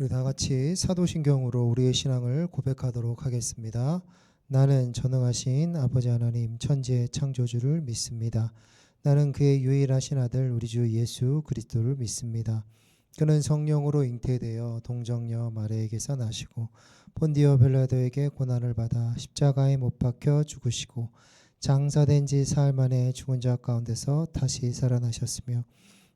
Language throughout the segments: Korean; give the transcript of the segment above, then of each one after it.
우리 다 같이 사도신경으로 우리의 신앙을 고백하도록 하겠습니다. 나는 전능하신 아버지 하나님 천지의 창조주를 믿습니다. 나는 그의 유일하신 아들 우리 주 예수 그리스도를 믿습니다. 그는 성령으로 잉태되어 동정녀 마리아에게서 나시고 본디오 빌라도에게 고난을 받아 십자가에 못 박혀 죽으시고 장사된 지 사흘 만에 죽은 자 가운데서 다시 살아나셨으며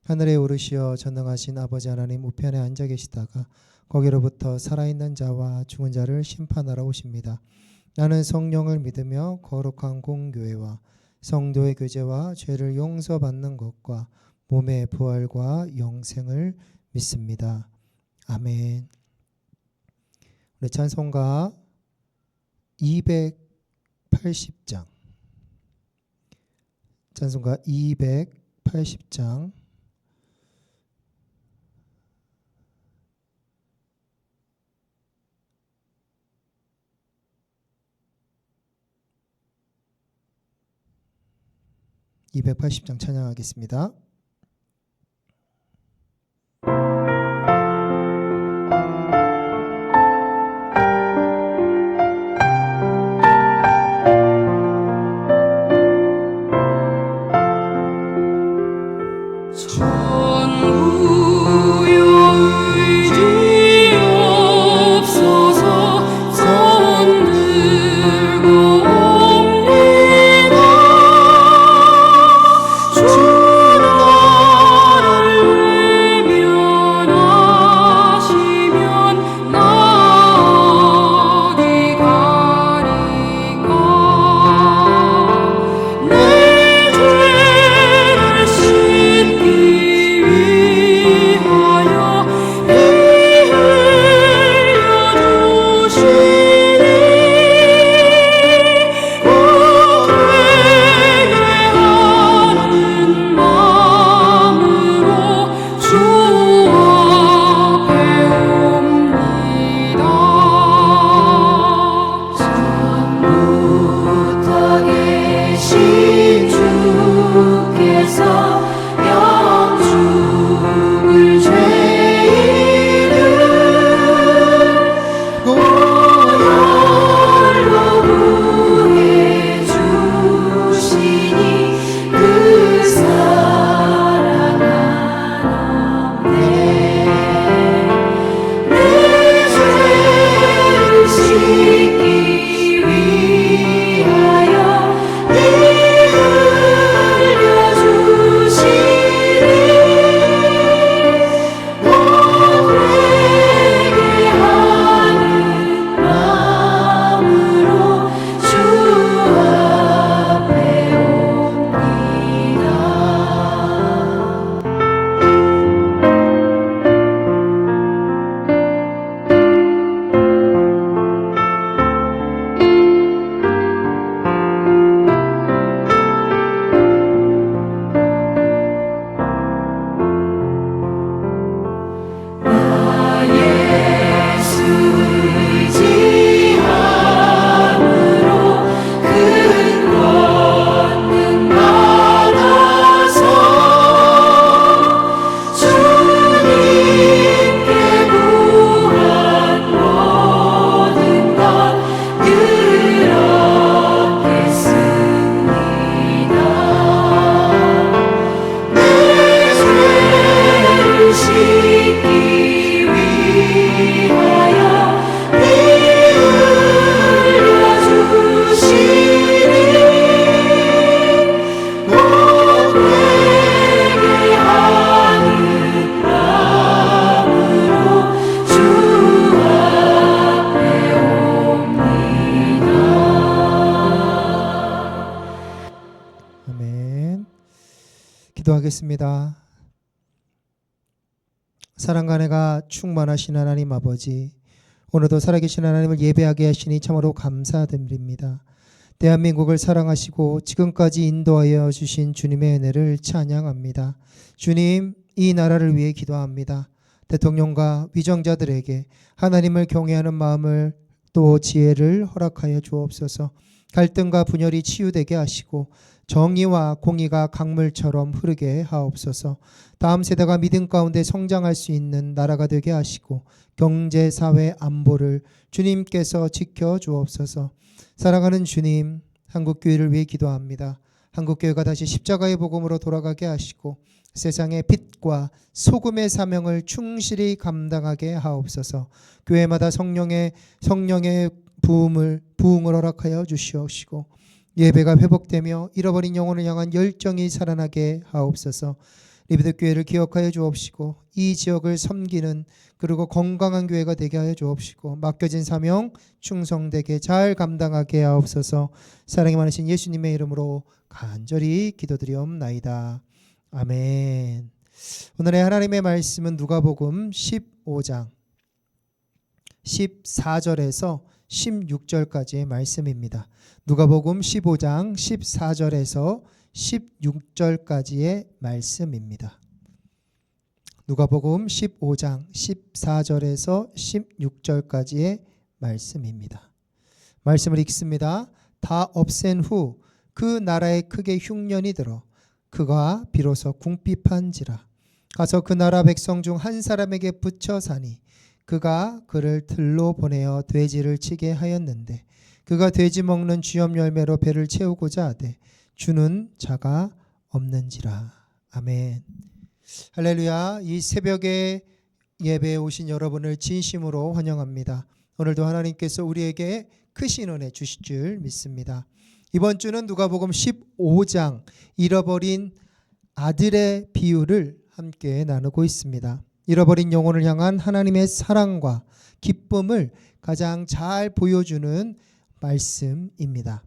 하늘에 오르시어 전능하신 아버지 하나님 우편에 앉아 계시다가 거기로부터 살아있는 자와 죽은 자를 심판하러 오십니다. 나는 성령을 믿으며 거룩한 공교회와 성도의 교제와 죄를 용서받는 것과 몸의 부활과 영생을 믿습니다. 아멘. 우리 찬송가 280장 찬송가 280장 280장 찬양하겠습니다. 기도하겠습니다. 사랑과 은혜가 충만하신 하나님 아버지, 오늘도 살아계신 하나님을 예배하게 하시니 참으로 감사드립니다. 대한민국을 사랑하시고 지금까지 인도하여 주신 주님의 은혜를 찬양합니다. 주님, 이 나라를 위해 기도합니다. 대통령과 위정자들에게 하나님을 경외하는 마음을 또 지혜를 허락하여 주옵소서. 갈등과 분열이 치유되게 하시고 정의와 공의가 강물처럼 흐르게 하옵소서. 다음 세대가 믿음 가운데 성장할 수 있는 나라가 되게 하시고 경제, 사회, 안보를 주님께서 지켜주옵소서. 사랑하는 주님, 한국교회를 위해 기도합니다. 한국교회가 다시 십자가의 복음으로 돌아가게 하시고 세상의 빛과 소금의 사명을 충실히 감당하게 하옵소서. 교회마다 성령의 부흥을 허락하여 주시옵시고 예배가 회복되며 잃어버린 영혼을 향한 열정이 살아나게 하옵소서. 리비드 교회를 기억하여 주옵시고 이 지역을 섬기는 그리고 건강한 교회가 되게 하여 주옵시고 맡겨진 사명 충성되게 잘 감당하게 하옵소서. 사랑이 많으신 예수님의 이름으로 간절히 기도드리옵나이다. 아멘. 오늘의 하나님의 말씀은 누가복음 15장 14절에서 16절까지의 말씀입니다. 누가복음 15장 14절에서 16절까지의 말씀입니다. 누가복음 15장 14절에서 16절까지의 말씀입니다. 말씀을 읽습니다. 다 없앤 후 그 나라에 크게 흉년이 들어 그가 비로소 궁핍한지라. 가서 그 나라 백성 중 한 사람에게 붙여 사니 그가 그를 들로 보내어 돼지를 치게 하였는데 그가 돼지 먹는 쥐염 열매로 배를 채우고자 하되 주는 자가 없는지라. 아멘. 할렐루야. 이 새벽에 예배에 오신 여러분을 진심으로 환영합니다. 오늘도 하나님께서 우리에게 크신 은혜 주실 줄 믿습니다. 이번 주는 누가복음 15장 잃어버린 아들의 비유를 함께 나누고 있습니다. 잃어버린 영혼을 향한 하나님의 사랑과 기쁨을 가장 잘 보여주는 말씀입니다.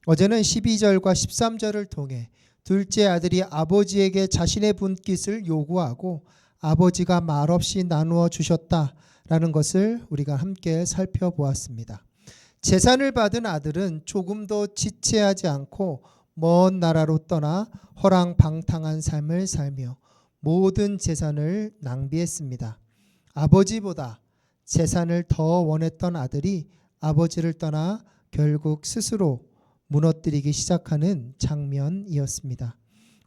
어제는 12절과 13절을 통해 둘째 아들이 아버지에게 자신의 분깃을 요구하고 아버지가 말없이 나누어 주셨다라는 것을 우리가 함께 살펴보았습니다. 재산을 받은 아들은 조금도 지체하지 않고 먼 나라로 떠나 허랑방탕한 삶을 살며 모든 재산을 낭비했습니다. 아버지보다 재산을 더 원했던 아들이 아버지를 떠나 결국 스스로 무너뜨리기 시작하는 장면이었습니다.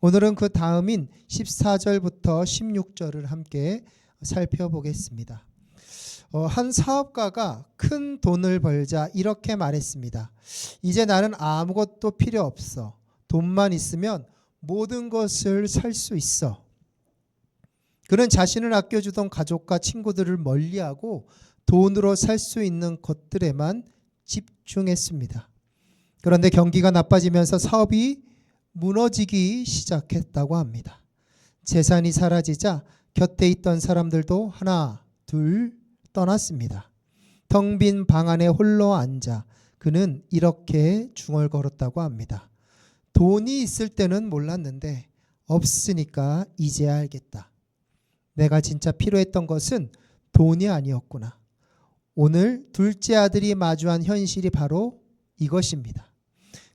오늘은 그 다음인 14절부터 16절을 함께 살펴보겠습니다. 한 사업가가 큰 돈을 벌자 이렇게 말했습니다. 이제 나는 아무것도 필요 없어. 돈만 있으면 모든 것을 살 수 있어. 그는 자신을 아껴주던 가족과 친구들을 멀리하고 돈으로 살 수 있는 것들에만 집중했습니다. 그런데 경기가 나빠지면서 사업이 무너지기 시작했다고 합니다. 재산이 사라지자 곁에 있던 사람들도 하나, 둘 떠났습니다. 텅 빈 방 안에 홀로 앉아 그는 이렇게 중얼거렸다고 합니다. 돈이 있을 때는 몰랐는데 없으니까 이제야 알겠다. 내가 진짜 필요했던 것은 돈이 아니었구나. 오늘 둘째 아들이 마주한 현실이 바로 이것입니다.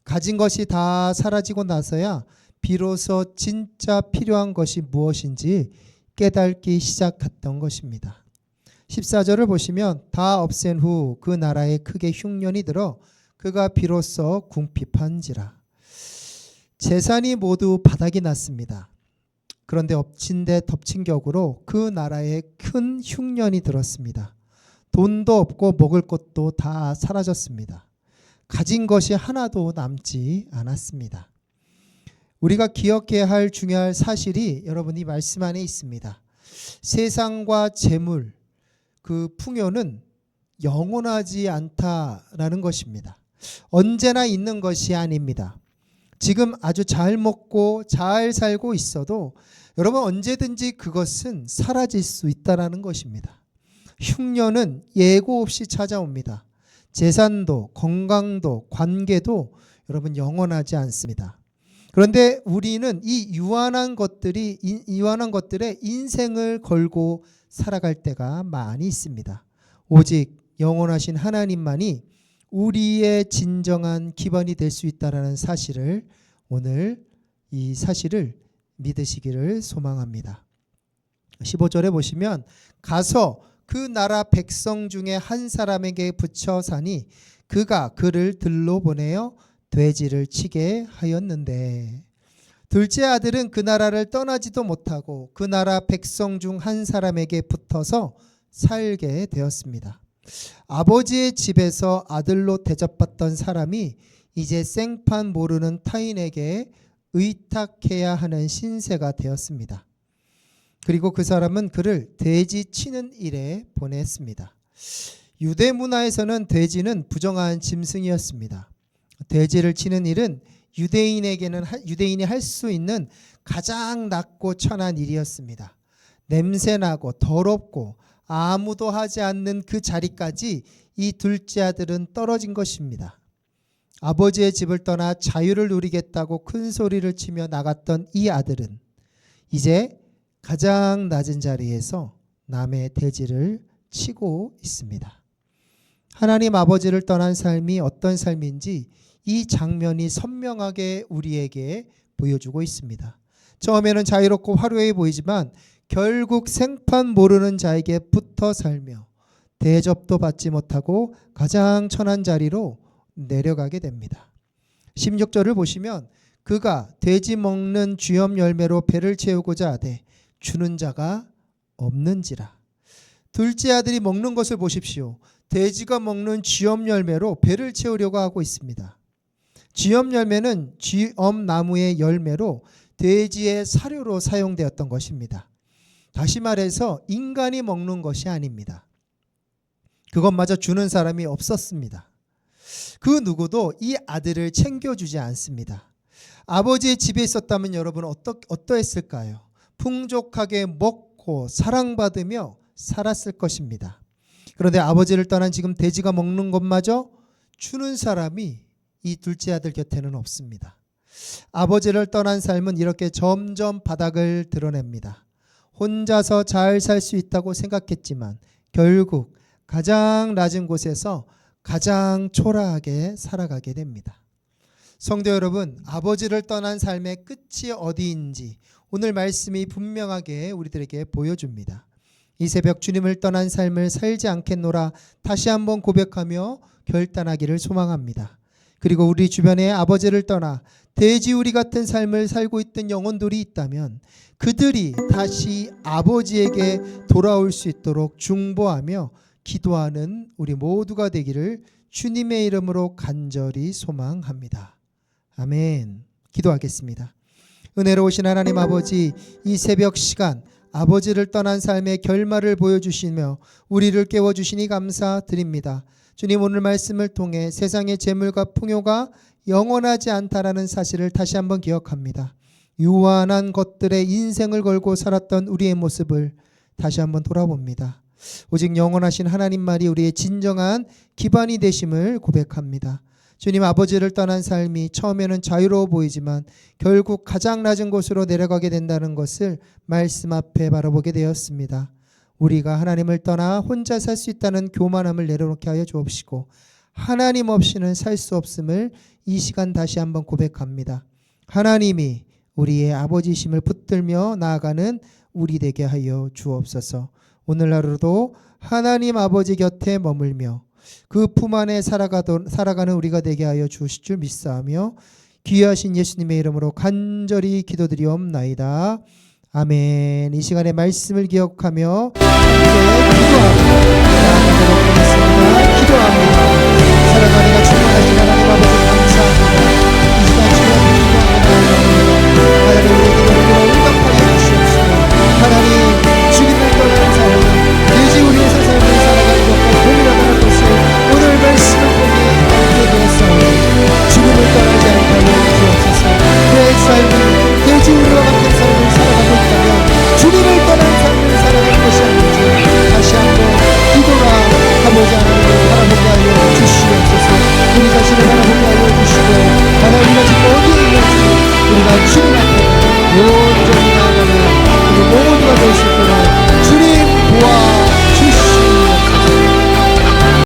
가진 것이 다 사라지고 나서야 비로소 진짜 필요한 것이 무엇인지 깨닫기 시작했던 것입니다. 14절을 보시면 다 없앤 후 그 나라에 크게 흉년이 들어 그가 비로소 궁핍한지라. 재산이 모두 바닥이 났습니다. 그런데 엎친 데 덮친 격으로 그 나라에 큰 흉년이 들었습니다. 돈도 없고 먹을 것도 다 사라졌습니다. 가진 것이 하나도 남지 않았습니다. 우리가 기억해야 할 중요한 사실이 여러분 이 말씀 안에 있습니다. 세상과 재물, 그 풍요는 영원하지 않다라는 것입니다. 언제나 있는 것이 아닙니다. 지금 아주 잘 먹고 잘 살고 있어도 여러분 언제든지 그것은 사라질 수 있다라는 것입니다. 흉년은 예고 없이 찾아옵니다. 재산도 건강도 관계도 여러분 영원하지 않습니다. 그런데 우리는 이 유한한 것들에 인생을 걸고 살아갈 때가 많이 있습니다. 오직 영원하신 하나님만이 우리의 진정한 기반이 될 수 있다는 사실을 오늘 이 사실을 믿으시기를 소망합니다. 15절에 보시면 가서 그 나라 백성 중에 한 사람에게 붙여 사니 그가 그를 들로 보내어 돼지를 치게 하였는데 둘째 아들은 그 나라를 떠나지도 못하고 그 나라 백성 중 한 사람에게 붙어서 살게 되었습니다. 아버지의 집에서 아들로 대접받던 사람이 이제 생판 모르는 타인에게 의탁해야 하는 신세가 되었습니다. 그리고 그 사람은 그를 돼지 치는 일에 보냈습니다. 유대 문화에서는 돼지는 부정한 짐승이었습니다. 돼지를 치는 일은 유대인이 할 수 있는 가장 낮고 천한 일이었습니다. 냄새나고 더럽고 아무도 하지 않는 그 자리까지 이 둘째 아들은 떨어진 것입니다. 아버지의 집을 떠나 자유를 누리겠다고 큰 소리를 치며 나갔던 이 아들은 이제 가장 낮은 자리에서 남의 돼지를 치고 있습니다. 하나님 아버지를 떠난 삶이 어떤 삶인지 이 장면이 선명하게 우리에게 보여주고 있습니다. 처음에는 자유롭고 화려해 보이지만 결국 생판 모르는 자에게 붙어 살며 대접도 받지 못하고 가장 천한 자리로 내려가게 됩니다. 16절을 보시면 그가 돼지 먹는 쥐염 열매로 배를 채우고자 하되 주는 자가 없는지라. 둘째 아들이 먹는 것을 보십시오. 돼지가 먹는 쥐염 열매로 배를 채우려고 하고 있습니다. 쥐염 열매는 쥐염 나무의 열매로 돼지의 사료로 사용되었던 것입니다. 다시 말해서 인간이 먹는 것이 아닙니다. 그것마저 주는 사람이 없었습니다. 그 누구도 이 아들을 챙겨주지 않습니다. 아버지의 집에 있었다면 여러분 어떠했을까요? 풍족하게 먹고 사랑받으며 살았을 것입니다. 그런데 아버지를 떠난 지금 돼지가 먹는 것마저 주는 사람이 이 둘째 아들 곁에는 없습니다. 아버지를 떠난 삶은 이렇게 점점 바닥을 드러냅니다. 혼자서 잘 살 수 있다고 생각했지만 결국 가장 낮은 곳에서 가장 초라하게 살아가게 됩니다. 성도 여러분, 아버지를 떠난 삶의 끝이 어디인지 오늘 말씀이 분명하게 우리들에게 보여줍니다. 이 새벽 주님을 떠난 삶을 살지 않겠노라 다시 한번 고백하며 결단하기를 소망합니다. 그리고 우리 주변에 아버지를 떠나 돼지우리 같은 삶을 살고 있던 영혼들이 있다면 그들이 다시 아버지에게 돌아올 수 있도록 중보하며 기도하는 우리 모두가 되기를 주님의 이름으로 간절히 소망합니다. 아멘. 기도하겠습니다. 은혜로우신 하나님 아버지, 이 새벽 시간 아버지를 떠난 삶의 결말을 보여주시며 우리를 깨워주시니 감사드립니다. 주님, 오늘 말씀을 통해 세상의 재물과 풍요가 영원하지 않다라는 사실을 다시 한번 기억합니다. 유한한 것들에 인생을 걸고 살았던 우리의 모습을 다시 한번 돌아봅니다. 오직 영원하신 하나님만이 우리의 진정한 기반이 되심을 고백합니다. 주님, 아버지를 떠난 삶이 처음에는 자유로워 보이지만 결국 가장 낮은 곳으로 내려가게 된다는 것을 말씀 앞에 바라보게 되었습니다. 우리가 하나님을 떠나 혼자 살 수 있다는 교만함을 내려놓게 하여 주옵시고 하나님 없이는 살 수 없음을 이 시간 다시 한번 고백합니다. 하나님이 우리의 아버지심을 붙들며 나아가는 우리 되게 하여 주옵소서. 오늘 하루도 하나님 아버지 곁에 머물며 그 품 안에 살아가는 우리가 되게 하여 주실 줄 믿사오며 귀하신 예수님의 이름으로 간절히 기도드리옵나이다. 아멘. 이 시간에 말씀을 기억하며 기도하고 나아가도록 하겠습니다. 기도합니다. 사랑하는 충만하신